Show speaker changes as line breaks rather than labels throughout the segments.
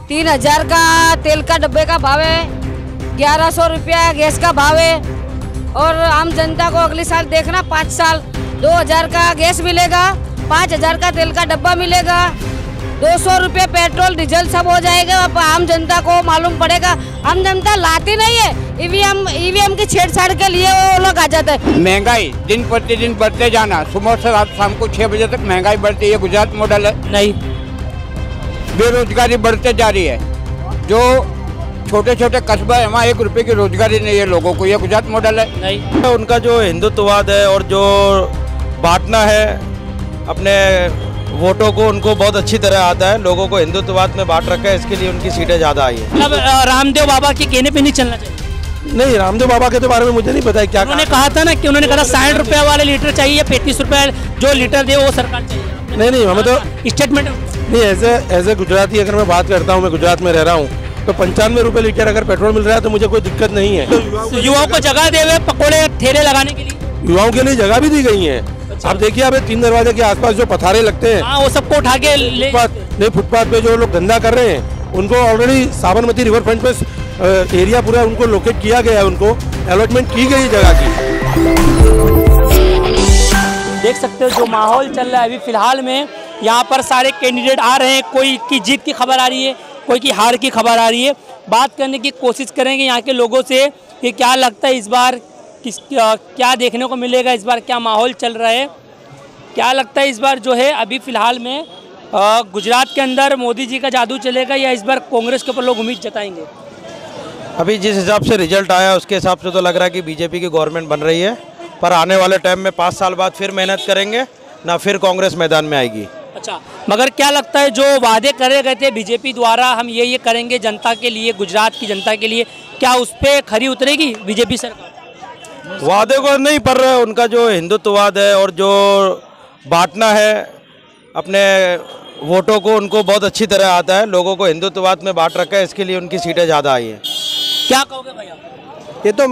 3000 का तेल का डब्बे का भाव है, 1100 रुपया गैस का भाव है। और आम जनता को अगले साल देखना 5 साल 2000 का गैस मिलेगा, 5000 का तेल का डब्बा मिलेगा, 200 रुपये पेट्रोल डीजल सब हो जाएगा। अब आम जनता को मालूम पड़ेगा। आम जनता लाती नहीं है, ईवीएम की छेड़छाड़ के लिए वो लोग आ जाते हैं।
महंगाई दिन प्रतिदिन बढ़ते जाना, सुबह से रात शाम को 6 बजे तक महंगाई बढ़ती है। गुजरात मॉडल है
नहीं।
बेरोजगारी बढ़ते जा रही है। जो छोटे छोटे कस्बे है वहाँ 1 रुपए की रोजगारी नहीं है लोगों को। ये गुजरात मॉडल है
नहीं।
उनका जो हिंदुत्ववाद है और जो बांटना है अपने वोटों को, उनको बहुत अच्छी तरह आता है। लोगों को हिंदुत्ववाद में बांट रखा है, इसके लिए उनकी सीटें ज़्यादा आई है।
मतलब रामदेव बाबा के कहने पे नहीं चलना चाहिए।
नहीं, रामदेव बाबा के तो बारे में मुझे नहीं पता है क्या
उन्होंने कहा था ना कि उन्होंने कहा 60 रुपये वाले लीटर चाहिए, 35 रुपये जो लीटर दे वो सरकार चाहिए।
नहीं, हमें तो
स्टेटमेंट
नहीं। एज ए गुजराती अगर मैं बात करता हूँ, मैं गुजरात में रह रहा हूँ, तो 95 रुपये लीटर अगर पेट्रोल मिल रहा है तो मुझे कोई दिक्कत नहीं है।
तो युवाओं को जगह दे हुए पकोड़े ठेले लगाने के लिए,
युवाओं के लिए जगह भी दी गई है। आप देखिए, अब 3 दरवाजे के आसपास जो पथारे लगते हैं,
हाँ वो सबको उठा के
फुटपाथ पे जो लोग धंधा कर रहे हैं उनको ऑलरेडी साबरमती रिवर फ्रंट पे एरिया पूरा उनको लोकेट किया गया है, उनको अलॉटमेंट की गई जगह की।
देख सकते हो जो माहौल चल रहा है अभी फिलहाल में। यहाँ पर सारे कैंडिडेट आ रहे हैं, कोई की जीत की खबर आ रही है, कोई की हार की खबर आ रही है। बात करने की कोशिश करेंगे यहाँ के लोगों से कि क्या लगता है इस बार क्या देखने को मिलेगा, इस बार क्या माहौल चल रहा है, क्या लगता है इस बार जो है अभी फ़िलहाल में गुजरात के अंदर मोदी जी का जादू चलेगा या इस बार कांग्रेस के ऊपर लोग उम्मीद जताएंगे।
अभी जिस हिसाब से रिजल्ट आया उसके हिसाब से तो लग रहा है कि बीजेपी की गवर्नमेंट बन रही है, पर आने वाले टाइम में 5 साल बाद फिर मेहनत करेंगे ना, फिर कांग्रेस मैदान में आएगी।
अच्छा, मगर क्या लगता है जो वादे करे गए थे बीजेपी द्वारा, हम ये करेंगे जनता के लिए, गुजरात की जनता के लिए, क्या उस पर खरी उतरेगी बीजेपी सरकार?
वादे को नहीं, पर उनका जो हिंदुत्ववाद है और जो बांटना है अपने वोटों को, उनको बहुत अच्छी तरह आता है। लोगों को हिंदुत्ववाद में बांट रखा है, इसके लिए उनकी सीटें ज़्यादा आई हैं।
क्या कहोगे भैया?
ये तो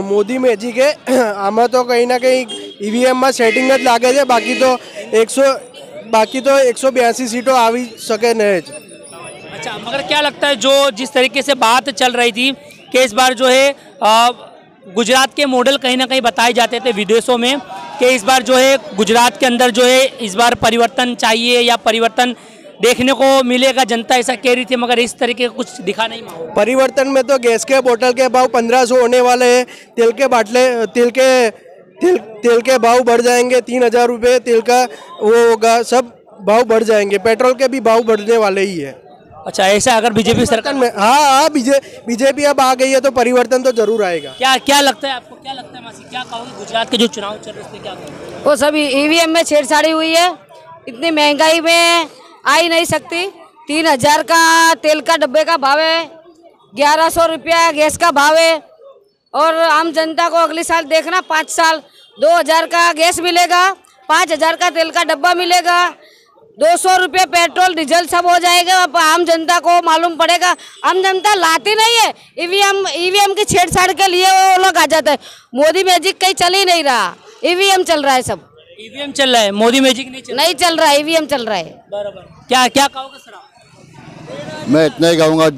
मोदी मैजिक है। आम तो कहीं ना कहीं ईवीएम में सेटिंग ज लागे है, बाकी तो 182 सीटों आ सके नहीं।
अच्छा, मगर क्या लगता है जो जिस तरीके से बात चल रही थी कि इस बार जो है गुजरात के मॉडल कहीं ना कहीं बताए जाते थे विदेशों में कि इस बार जो है गुजरात के अंदर जो है इस बार परिवर्तन चाहिए या परिवर्तन देखने को मिलेगा, जनता ऐसा कह रही थी, मगर इस तरीके का कुछ दिखा नहीं माहौल।
परिवर्तन में तो गैस के बोतल के भाव 1500 होने वाले हैं, तेल के भाव बढ़ जाएंगे, 3000 रुपये तेल का वो होगा, सब भाव बढ़ जाएंगे, पेट्रोल के भी भाव बढ़ने वाले ही है।
अच्छा, ऐसा अगर बीजेपी सरकार
में हाँ बीजेपी अब आ गई है तो परिवर्तन तो जरूर आएगा।
क्या लगता है आपको, क्या लगता है मासी, क्या कहोगे गुजरात के जो चुनाव चल रहे हैं क्या कहोगे?
वो सभी ईवीएम में छेड़छाड़ी हुई है, इतनी महंगाई में आ ही नहीं सकती। 3000 का तेल का डब्बे का भाव है, 1100 रुपया गैस का भाव है। और आम जनता को अगले साल देखना 5 साल 2000 का गैस मिलेगा, 5000 का तेल का डब्बा मिलेगा, 200 रुपये पेट्रोल डीजल सब हो जाएगा। अब आम जनता को मालूम पड़ेगा। आम जनता लाती नहीं है, ईवीएम की छेड़छाड़ के लिए वो लोग आ जाते हैं। मोदी मैजिक कहीं चल ही नहीं रहा, ईवीएम चल रहा है, सब
ईवीएम चल रहा है, मोदी मैजिक नहीं
चल रहा है, ईवीएम चल रहा है।
बराबर। क्या कहोगे सर आप?
मैं इतना ही कहूँगा,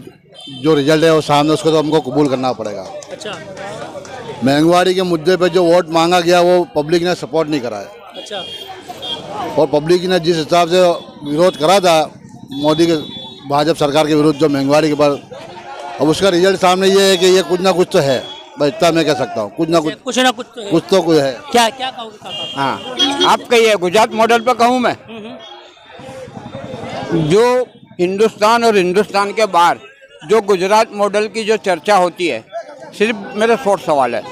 जो रिजल्ट है वो सामने, उसको तो हमको कबूल करना पड़ेगा।
अच्छा,
महंगाई के मुद्दे पे जो वोट मांगा गया वो पब्लिक ने सपोर्ट नहीं करा है।
अच्छा,
और पब्लिक ने जिस हिसाब से विरोध करा था मोदी के, भाजपा सरकार के विरुद्ध जो महंगाई के बाद, अब उसका रिजल्ट सामने ये है कि ये कुछ ना कुछ तो है। बस इतना मैं कह सकता हूँ, कुछ ना कुछ
तो है।
कुछ तो कुछ है।
क्या कहोगे काका?
हाँ, आप कहिए। गुजरात मॉडल पर कहूँ मैं, जो हिंदुस्तान और हिंदुस्तान के बाहर जो गुजरात मॉडल की जो चर्चा होती है, सिर्फ मेरा शॉर्ट सवाल है,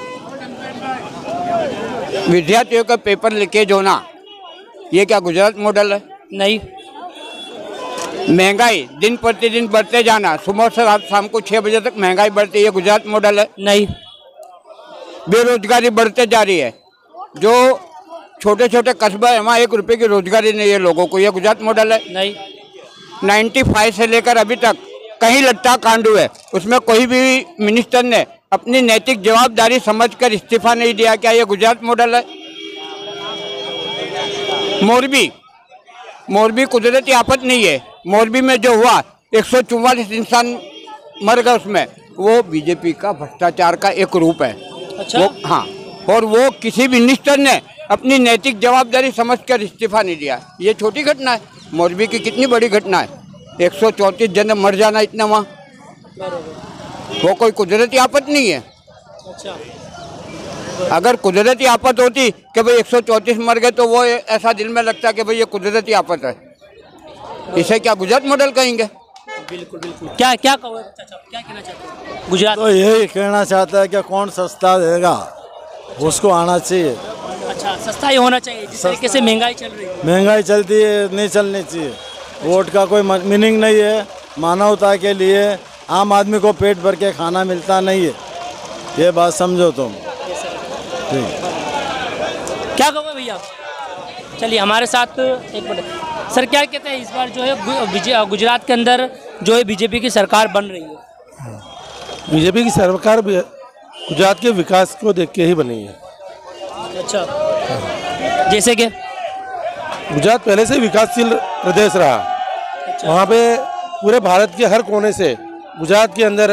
विद्यार्थियों का पेपर लीकेज होना, ये क्या गुजरात मॉडल है?
नहीं।
महंगाई दिन प्रतिदिन बढ़ते जाना, सुबह से रात शाम को 6 बजे तक महंगाई बढ़ती है, ये गुजरात मॉडल है?
नहीं।
बेरोजगारी बढ़ते जा रही है, जो छोटे छोटे कस्बे है वहाँ 1 रुपए की रोजगारी नहीं है लोगों को, ये गुजरात मॉडल है?
नहीं।
95 से लेकर अभी तक कहीं लट्टा कांड हुए, उसमें कोई भी मिनिस्टर ने अपनी नैतिक जवाबदारी समझकर इस्तीफा नहीं दिया, क्या ये गुजरात मॉडल है? मोरबी कुदरती आफत नहीं है, मोरबी में जो हुआ 144 इंसान मर गए उसमें, वो बीजेपी का भ्रष्टाचार का एक रूप है।
अच्छा।
वो हाँ, और वो किसी भी मिनिस्टर ने अपनी नैतिक जवाबदारी समझकर इस्तीफा नहीं दिया। ये छोटी घटना है, मोरबी की कितनी बड़ी घटना है, 134 जन मर जाना इतना वहाँ, वो कोई कुदरती आफत नहीं है।
अच्छा।
अगर कुदरती आफत होती कि भाई 134 मर गए तो वो ऐसा दिल में लगता कि भाई ये कुदरती आफत है, इसे क्या गुजरात मॉडल कहेंगे?
बिल्कुल बिल्कुल। क्या क्या कहो चाचा, क्या कहना चाहते हैं? गुजरात
तो यही कहना चाहता है कि कौन सस्ता देगा, उसको आना चाहिए।
अच्छा, सस्ता ही होना चाहिए। जिस तरीके से महंगाई चल रही है,
महंगाई चलती है, नहीं चलनी चाहिए। वोट का कोई मीनिंग नहीं है। मानवता के लिए आम आदमी को पेट भर के खाना मिलता नहीं है, ये बात समझो तुम।
क्या कहोगे भैया? चलिए हमारे साथ एक मिनट। सर क्या कहते हैं, इस बार जो है गुजरात के अंदर जो है बीजेपी की सरकार बन रही है?
बीजेपी की सरकार गुजरात के विकास को देख के ही बनी है।
अच्छा, जैसे कि
गुजरात पहले से विकासशील प्रदेश रहा। वहाँ पे पूरे भारत के हर कोने से गुजरात के अंदर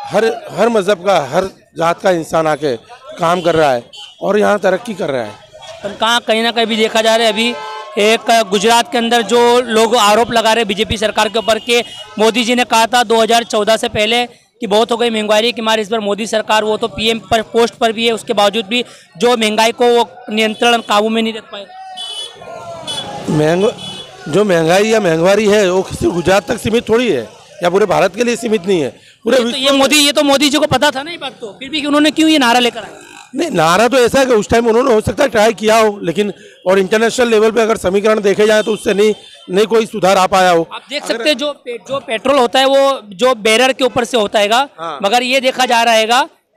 हर मज़हब का, हर जात का इंसान आके काम कर रहा है और यहाँ तरक्की कर रहा है।
पर कहाँ कहीं ना कहीं भी देखा जा रहा है, अभी एक गुजरात के अंदर जो लोग आरोप लगा रहे बीजेपी सरकार के ऊपर के मोदी जी ने कहा था 2014 से पहले कि बहुत हो गई महंगाई की मार, इस बार मोदी सरकार वो तो पीएम पर पोस्ट पर भी है, उसके बावजूद भी जो महंगाई को वो नियंत्रण काबू में नहीं रख पाए।
जो महंगाई या महंगाई है वो सिर्फ गुजरात तक सीमित थोड़ी है, या पूरे भारत के लिए सीमित नहीं है, पूरे
ये तो मोदी जी को पता था ना ये बात, तो फिर भी उन्होंने क्यों ये नारा लेकर आए?
नहीं, नारा तो ऐसा है कि उस टाइम उन्होंने हो सकता है ट्राई किया हो, लेकिन और इंटरनेशनल लेवल पे अगर समीकरण देखे जाए तो उससे नहीं कोई सुधार आ पाया हो।
आप देख सकते हैं जो पेट्रोल होता है वो जो बैरर के ऊपर से होता है।
हाँ।
मगर ये देखा जा रहा है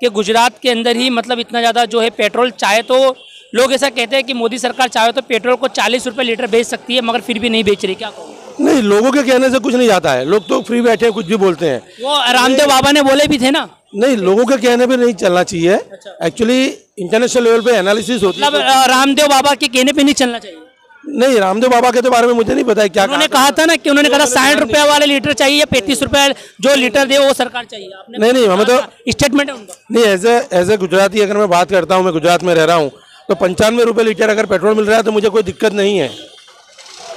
कि गुजरात के अंदर ही मतलब इतना ज़्यादा जो है पेट्रोल, चाहे तो लोग ऐसा कहते हैं कि मोदी सरकार चाहे तो पेट्रोल को 40 रुपये लीटर बेच सकती है, मगर फिर भी नहीं बेच रही। क्या कहोगे?
नहीं, लोगों के कहने से कुछ नहीं जाता है, लोग तो फ्री बैठे कुछ भी बोलते हैं।
वो रामदेव बाबा ने बोले भी थे ना।
नहीं, लोगों के कहने पे नहीं चलना चाहिए। एक्चुअली इंटरनेशनल लेवल पे एनालिसिस होती है।
मतलब रामदेव बाबा के कहने पे नहीं चलना चाहिए?
नहीं, रामदेव बाबा के तो बारे में मुझे नहीं पता है क्या
उन्होंने कहा था ना कि उन्होंने कहा 60 रुपए वाले लीटर चाहिए या 35 रुपए जो लीटर दे वो सरकार चाहिए। आपने
नहीं, हमें तो
स्टेटमेंट है उनका।
नहीं, एज ए गुजराती अगर मैं बात करता हूँ, मैं गुजरात में रह रहा हूँ, तो 95 रुपये लीटर अगर पेट्रोल मिल रहा है तो मुझे कोई दिक्कत नहीं है,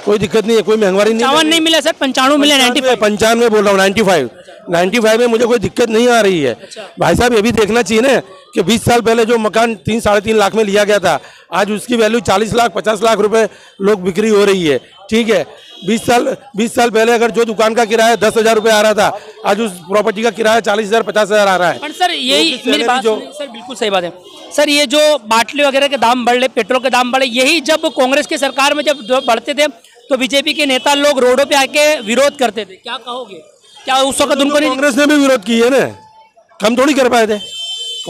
कोई दिक्कत नहीं है, कोई महंगाई नहीं।
55 नहीं मिला सर, 95 मिले।
95 बोल रहा हूँ, 95 में मुझे कोई दिक्कत नहीं आ रही है। भाई साहब ये भी देखना चाहिए ना कि 20 साल पहले जो मकान 3-3.5 लाख में लिया गया था, आज उसकी वैल्यू 40 लाख 50 लाख रुपए लोग बिक्री हो रही है। ठीक है, 20 साल पहले अगर जो दुकान का किराया 10,000 रुपये आ रहा था, आज उस प्रॉपर्टी का किराया 40,000 50,000 आ रहा है।
पर सर यही मेरी बात सर बिल्कुल सही बात है सर। ये जो बाटली वगैरह के दाम बढ़े, पेट्रोल के दाम बढ़े, यही जब कांग्रेस की सरकार में जब बढ़ते थे तो बीजेपी के नेता लोग रोडों पे आके विरोध करते थे। क्या कहोगे? क्या उस वक्त उनको नहीं?
कांग्रेस ने भी विरोध की है ना, हम थोड़ी कर पाए थे।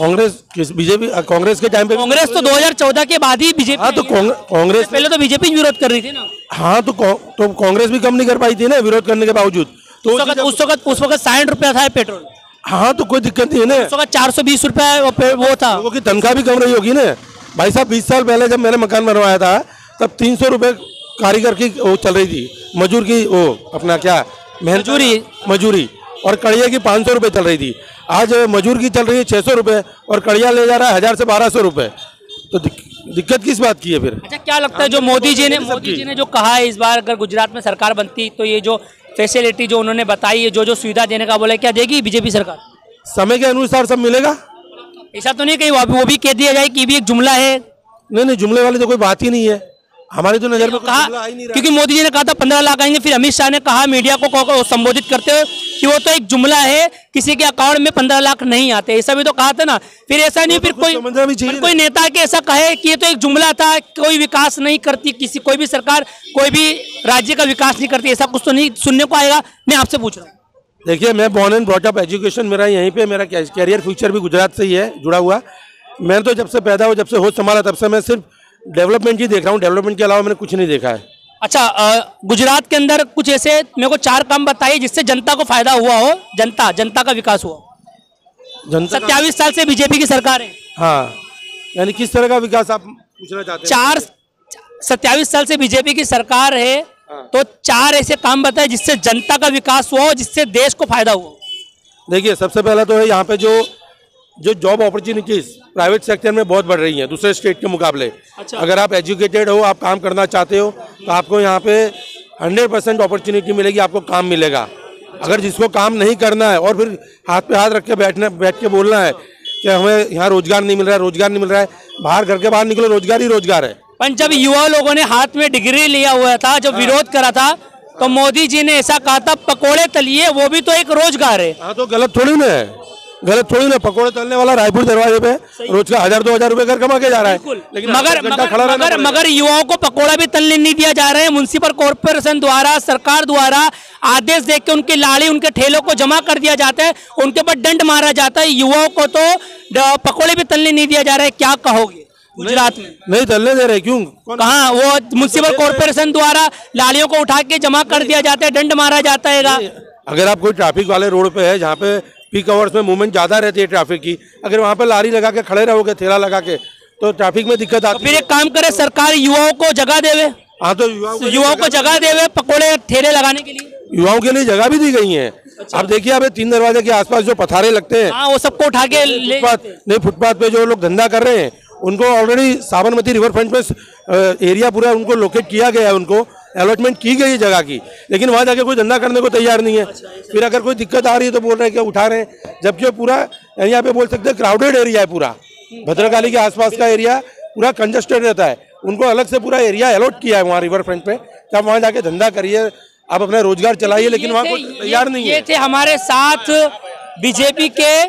कांग्रेस के टाइम पे
कांग्रेस तो 2014 के बाद ही बीजेपी।
हाँ, तो कांग्रेस
पहले तो बीजेपी विरोध कर रही थी ना।
हाँ, तो कांग्रेस भी कम नहीं कर पाई थी ना विरोध करने के बावजूद। तो
उस वक्त 60 रुपया था पेट्रोल।
हाँ, तो कोई दिक्कत नहीं है ना।
उस वक्त 420 रुपया वो था।
लोगों की तनख्वाह भी कम रही होगी ना भाई साहब। 20 साल पहले जब मैंने मकान बनवाया था तब 300 रुपये कारीगर की वो चल रही थी, मजदूर की वो अपना क्या मजूरी, और कड़िया की 500 रुपये चल रही थी। आज मजूर की चल रही है 600 रुपये और कड़िया ले जा रहा है 1000 से 1200 रुपये। तो दिक्कत किस बात की है फिर?
अच्छा, क्या लगता है जो मोदी जी ने जो कहा है इस बार अगर गुजरात में सरकार बनती तो ये जो फैसिलिटी जो उन्होंने बताई है, जो सुविधा देने का बोला, क्या देगी बीजेपी सरकार?
समय के अनुसार सब मिलेगा।
ऐसा तो नहीं कहीं वो भी कह दिया जाए कि भी एक जुमला है?
नहीं, जुमले वाली तो कोई बात ही नहीं है हमारी तो नजर में। कहा
क्योंकि मोदी जी ने कहा था 15 लाख आएंगे, फिर अमित शाह ने कहा मीडिया को संबोधित करते हुए कि वो तो एक जुमला है, किसी के अकाउंट में 15 लाख नहीं आते, ऐसा भी तो कहा था ना। फिर ऐसा नहीं, फिर कोई नेता के ऐसा कहे कि ये तो एक जुमला था, कोई विकास नहीं करती कोई भी सरकार, कोई भी राज्य का विकास नहीं करती, ऐसा कुछ तो नहीं सुनने को आएगा। मैं आपसे पूछ रहा हूँ।
देखिए, मैं born and brought up, education मेरा यहीं पे, मेरा कैरियर फ्यूचर भी गुजरात से ही है जुड़ा हुआ। मैं तो जब से पैदा हुआ, जब से होश संभाला, तब से मैं सिर्फ डेवलपमेंट ही देख रहा हूँ, डेवलपमेंट के अलावा मैंने कुछ नहीं देखा है।
अच्छा, गुजरात के अंदर कुछ ऐसे मेरे को 4 काम बताइए जिससे जनता को फायदा हुआ हो, जनता का विकास हुआ। 27 साल से बीजेपी की सरकार है।
हाँ, यानी किस तरह का विकास आप पूछना चाहते हैं?
27 साल से बीजेपी की सरकार है, तो 4 ऐसे काम बताए जिससे जनता का विकास हुआ हो, जिससे देश को फायदा हुआ।
देखिए, सबसे पहला तो है यहाँ पे जो जॉब अपॉर्चुनिटीज प्राइवेट सेक्टर में बहुत बढ़ रही हैं दूसरे स्टेट के मुकाबले।
अच्छा।
अगर आप एजुकेटेड हो, आप काम करना चाहते हो, तो आपको यहाँ पे 100% अपॉर्चुनिटी मिलेगी, आपको काम मिलेगा। अगर जिसको काम नहीं करना है और फिर हाथ पे हाथ रख के बैठ के बोलना है कि हमें यहाँ रोजगार नहीं मिल रहा है, रोजगार नहीं मिल रहा है, बाहर घर के बाहर निकलो, रोजगार ही रोजगार है।
पर जब युवा लोगों ने हाथ में डिग्री लिया हुआ था, जब विरोध करा था, तो मोदी जी ने ऐसा कहा था पकोड़े तलिए, वो भी तो एक रोजगार है।
हाँ, तो गलत थोड़ी ना है, गलत थोड़ी ना। पकोड़े तलने वाला रायपुर दरवाजे पे रोज का 1000-2000 रुपए घर कमा के जा रहा है, लेकिन
मगर युवाओं को पकोड़ा भी तलने नहीं दिया जा रहा है। म्युनिसिपल कॉर्पोरेशन द्वारा, सरकार द्वारा आदेश देख के उनकी लाड़ी, उनके ठेलों को जमा कर दिया जाता है, उनके ऊपर दंड मारा जाता है। युवाओं को तो पकोड़े भी तलने नहीं दिया जा रहा है। क्या कहोगे? गुजरात में
नहीं तलने दे रहे, क्यों?
कहाँ? वो म्युनिसिपल कॉर्पोरेशन द्वारा लाड़ियों को उठा के जमा कर दिया जाता है, दंड मारा जाता है।
अगर आप कोई ट्रैफिक वाले रोड पे है जहाँ पे पीक आवर्स में मूवमेंट ज़्यादा रहती है ट्रैफिक की, अगर वहाँ पे लारी लगा के खड़े रहोगे, ठेला लगा के, तो ट्रैफिक में दिक्कत आती है।
फिर एक काम करे सरकार, युवाओं को जगह देवे।
हाँ, तो
युवाओं को जगह देवे पकोड़े ठेले लगाने के लिए।
युवाओं के लिए जगह भी दी गई है। आप देखिए, अब 3 दरवाजे के आसपास जो पथारे लगते हैं,
हाँ, वो सबको उठा के
फुटपाथ पे जो लोग धंधा कर रहे हैं, उनको ऑलरेडी साबरमती रिवर फ्रंट पे एरिया पूरा उनको लोकेट किया गया है, उनको अलॉटमेंट की गई है जगह की, लेकिन वहाँ जाके कोई धंधा करने को तैयार नहीं है। फिर अगर कोई दिक्कत आ रही है तो बोल रहे हैं कि उठा रहे हैं, जबकि पूरा यहाँ पे बोल सकते हैं क्राउडेड एरिया है। पूरा भद्रकाली के आसपास का एरिया पूरा कंजस्टेड रहता है, उनको अलग से पूरा एरिया अलॉट किया है वहाँ रिवर फ्रंट पे। तब वहाँ जाके धंधा करिए, आप अपना रोजगार चलाइए, लेकिन वहाँ कोई तैयार नहीं है।
ये थे हमारे साथ बीजेपी के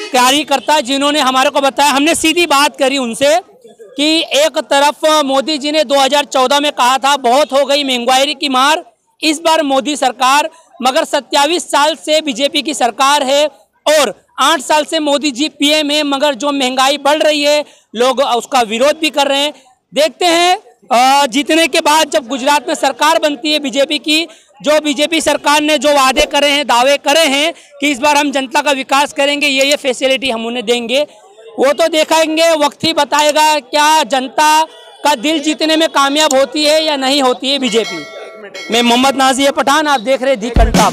कार्यकर्ता जिन्होंने हमारे को बताया। हमने सीधी बात करी उनसे कि एक तरफ मोदी जी ने 2014 में कहा था बहुत हो गई महंगाई की मार, इस बार मोदी सरकार, मगर 27 साल से बीजेपी की सरकार है और 8 साल से मोदी जी पीएम है, मगर जो महंगाई बढ़ रही है लोग उसका विरोध भी कर रहे हैं। देखते हैं जीतने के बाद जब गुजरात में सरकार बनती है बीजेपी की, जो बीजेपी सरकार ने जो वादे करे हैं, दावे करे हैं कि इस बार हम जनता का विकास करेंगे, ये फैसिलिटी हम उन्हें देंगे, वो तो देखेंगे, वक्त ही बताएगा क्या जनता का दिल जीतने में कामयाब होती है या नहीं होती है बीजेपी। मैं मोहम्मद नाजिर पठान, आप देख रहे दी कंटाप।